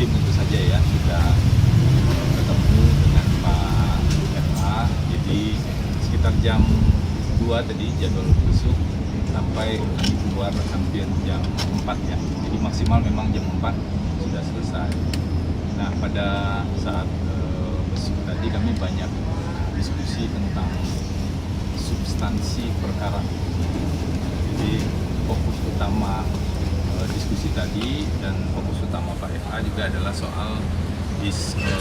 tim tentu saja ya sudah ketemu dengan Pak FA. Jadi sekitar jam 2 tadi jadwal besuk sampai kami keluar hampir jam 4 ya. Jadi maksimal memang jam 4 sudah selesai. Nah pada saat besuk tadi kami banyak diskusi tentang substansi perkara. Jadi fokus utama diskusi tadi dan fokus utama Pak FA juga adalah soal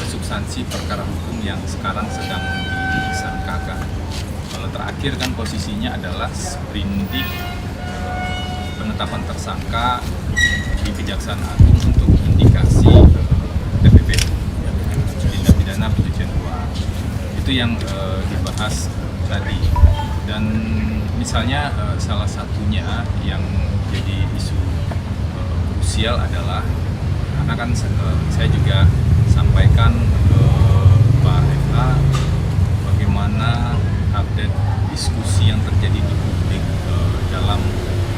substansi perkara hukum yang sekarang sedang disangkakan. Kalau terakhir kan posisinya adalah sprindik penetapan tersangka di Kejaksaan Agung untuk indikasi TPP, tindak pidana pencucian uang. Itu yang dibahas tadi. Dan misalnya salah satunya yang jadi isu krusial adalah karena kan saya juga sampaikan ke Pak FA bagaimana update diskusi yang terjadi di publik dalam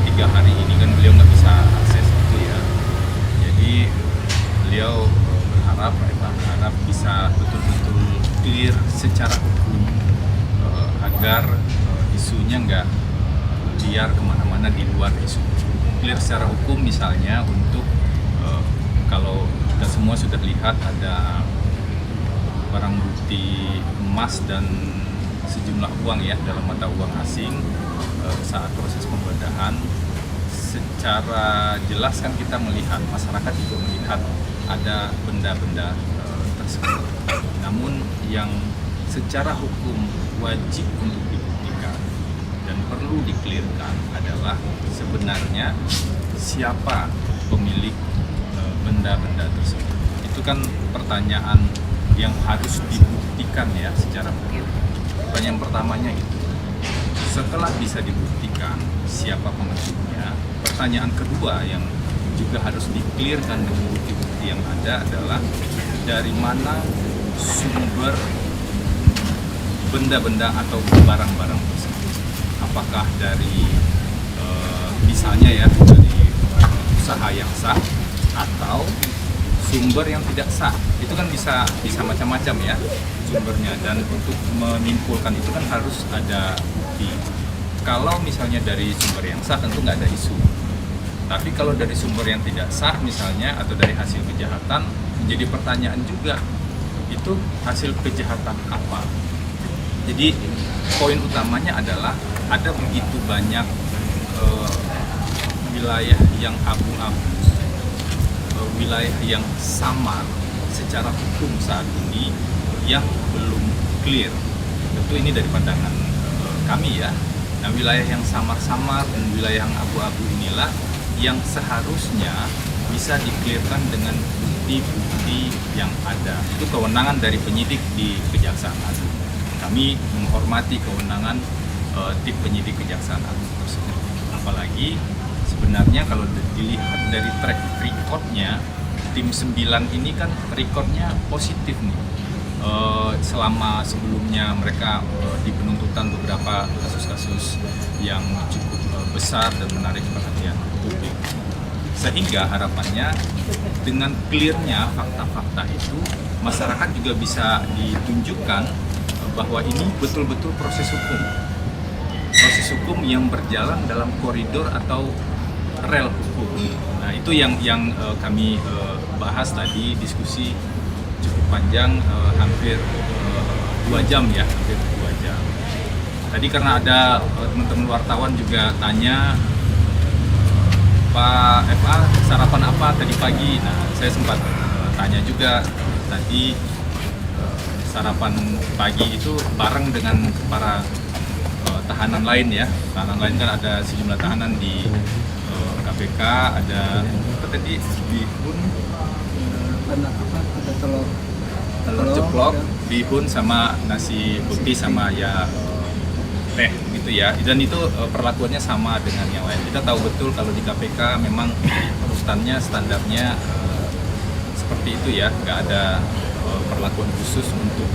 3 hari ini, kan beliau nggak bisa akses itu ya. Jadi beliau berharap, Pak FA berharap bisa betul-betul clear secara hukum agar isunya nggak liar kemana-mana di luar isu. Clear secara hukum misalnya untuk kalau kita semua sudah lihat ada barang bukti emas dan sejumlah uang ya dalam mata uang asing saat proses penggeledahan, secara jelas kan kita melihat, masyarakat juga melihat ada benda-benda tersebut. Namun yang secara hukum wajib untuk dibuktikan dan perlu diklirkan adalah sebenarnya siapa pemilik benda-benda tersebut. Itu kan pertanyaan yang harus dibuktikan ya secara hukum. Pertanyaan pertamanya itu. Setelah bisa dibuktikan siapa pengasuhnya, pertanyaan kedua yang juga harus diklirkan dengan bukti-bukti yang ada adalah dari mana sumber benda-benda atau barang-barang tersebut. Apakah dari misalnya ya dari usaha yang sah atau sumber yang tidak sah. Itu kan bisa macam-macam ya sumbernya, dan untuk menyimpulkan itu kan harus ada bukti. Kalau misalnya dari sumber yang sah tentu nggak ada isu. Tapi kalau dari sumber yang tidak sah misalnya atau dari hasil kejahatan, menjadi pertanyaan juga, itu hasil kejahatan apa? Jadi poin utamanya adalah ada begitu banyak wilayah yang abu-abu, wilayah yang samar secara hukum saat ini yang belum clear. Tentu ini dari pandangan kami ya. Nah, wilayah yang samar-samar dan wilayah yang abu-abu inilah yang seharusnya bisa diklirkan dengan bukti-bukti yang ada. Itu kewenangan dari penyidik di Kejaksaan Agung. Kami menghormati kewenangan tim penyidik Kejaksaan Agung tersebut. Apalagi sebenarnya kalau dilihat dari track recordnya, tim 9 ini kan recordnya positif nih. Selama sebelumnya mereka di penuntutan beberapa kasus-kasus yang cukup besar dan menarik perhatian publik. Sehingga harapannya dengan clearnya fakta-fakta itu, masyarakat juga bisa ditunjukkan bahwa ini betul-betul proses hukum. Proses hukum yang berjalan dalam koridor atau rel hukum. Nah itu yang kami bahas tadi, diskusi cukup panjang, hampir 2 jam ya, hampir 2 jam. Tadi karena ada teman-teman wartawan juga tanya, Pak FA sarapan apa tadi pagi? Nah saya sempat tanya juga tadi, sarapan pagi itu bareng dengan para tahanan lain ya. Tahanan lain kan ada sejumlah tahanan di KPK, ada apa tadi bihun, ada telur ceplok, ya. bihun sama nasi putih sama ya teh gitu ya. Dan itu perlakuannya sama dengan yang lain. Kita tahu betul kalau di KPK memang urutannya standarnya seperti itu ya, nggak ada perlakuan khusus untuk